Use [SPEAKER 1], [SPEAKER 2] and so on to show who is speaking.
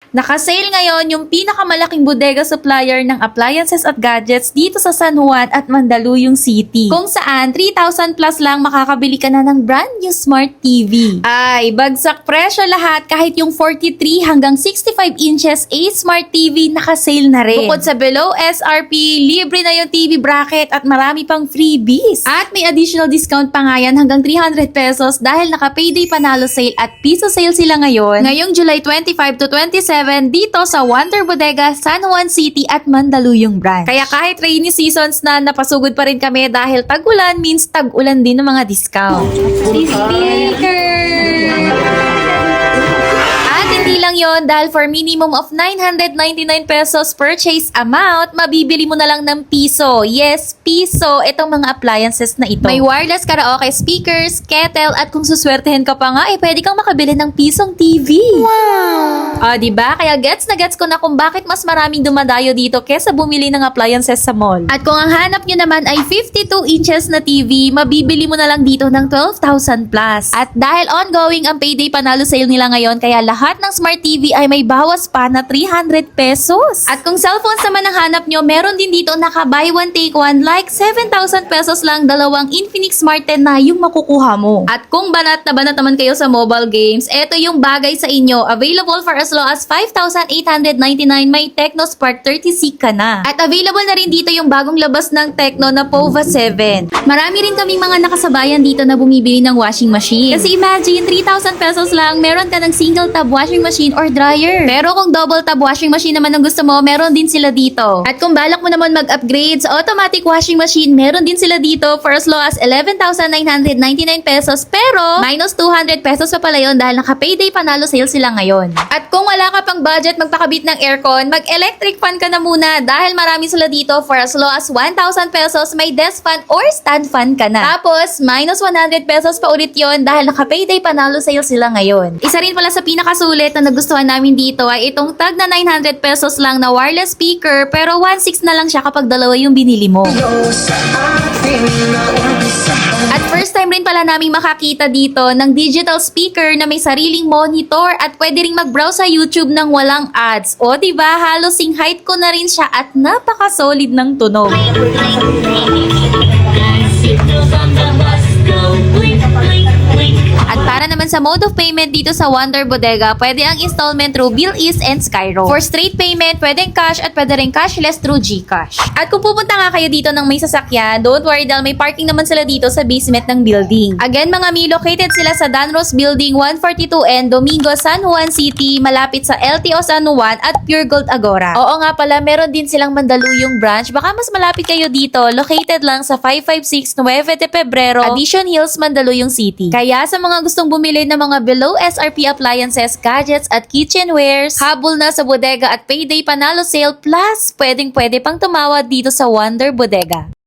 [SPEAKER 1] Naka-sale ngayon yung pinakamalaking bodega supplier ng appliances at gadgets dito sa San Juan at Mandaluyong City. Kung saan 3,000 plus lang makakabili ka na ng brand new smart TV. Ay, bagsak presyo lahat kahit yung 43 hanggang 65 inches A smart TV naka-sale na rin. Bukod sa below SRP, libre na yung TV bracket at marami pang freebies. At may additional discount pa nga yan hanggang 300 pesos dahil naka-payday panalo sale at piso sale sila ngayon. Ngayong July 25 to 27 dito sa Wonder Bodega, San Juan City at Mandaluyong branch. Kaya kahit rainy seasons na napasugod pa rin kami dahil tag-ulan means tag-ulan din ng mga discount. Si Speaker! Hindi lang yon dahil for minimum of 999 pesos purchase amount, mabibili mo na lang ng piso. Yes, piso itong mga appliances na ito. May wireless karaoke speakers, kettle, at kung suswertehin ka pa nga, pwede kang makabili ng pisong TV. Wow! Diba? Kaya gets na gets ko na kung bakit mas maraming dumadayo dito kesa bumili ng appliances sa mall. At kung ang hanap nyo naman ay 52 inches na TV, mabibili mo na lang dito ng 12,000 plus. At dahil ongoing ang payday panalo sale nila ngayon, kaya lahat ng smart TV ay may bawas pa na 300 pesos. At kung cellphones naman ang hanap nyo, meron din dito naka buy one take one like 7,000 pesos lang dalawang Infinix Smart 10 na yung makukuha mo. At kung banat na banat naman kayo sa mobile games, eto yung bagay sa inyo. Available for as low as 5,899, may Tecno Spark 30C ka na. At available na rin dito yung bagong labas ng Tecno na POVA 7. Marami rin kaming mga nakasabayan dito na bumibili ng washing machine. Kasi imagine, 3,000 pesos lang, meron ka ng single tab washing machine or dryer. Pero kung double tab washing machine naman ang gusto mo, meron din sila dito. At kung balak mo naman mag-upgrade sa automatic washing machine, meron din sila dito for as low as 11,999 pesos. Pero, minus 200 pesos pa pala yun dahil naka-payday panalo sale sila ngayon. At kung wala ka pang budget magpakabit ng aircon, mag-electric fan ka na muna dahil marami sila dito for as low as 1,000 pesos, may desk fan or stand fan ka na. Tapos, minus 100 pesos pa ulit yon dahil naka-payday panalo sale sila ngayon. Isa rin pala sa pinakasulit na nagustuhan namin dito ay itong tag na 900 pesos lang na wireless speaker pero 1,600 na lang siya kapag dalawa yung binili mo. At first time rin pala namin makakita dito ng digital speaker na may sariling monitor at pwede ring mag-browse sa YouTube ng walang ads. O diba, halos sing height ko na rin siya at napaka-solid ng tunog. At para naman sa mode of payment dito sa Wonder Bodega, pwede ang installment through BillEase and Skyro. For straight payment, pwedeng cash at pwede rin cashless through GCash. At kung pupunta nga kayo dito ng may sasakyan, don't worry dahil may parking naman sila dito sa basement ng building. Again mga mi, located sila sa Danros Building 142N, Domingo, San Juan City, malapit sa LTO San Juan at Pure Gold Agora. Oo nga pala, meron din silang Mandaluyong branch. Baka mas malapit kayo dito, located lang sa 556 9 de Pebrero, Addition Hills, Mandaluyong City. Kaya sa mga gustong bumili ng mga below SRP appliances, gadgets at kitchenwares, habol na sa bodega at payday panalo sale plus pwedeng pwede pang tumawad dito sa Wonder Bodega.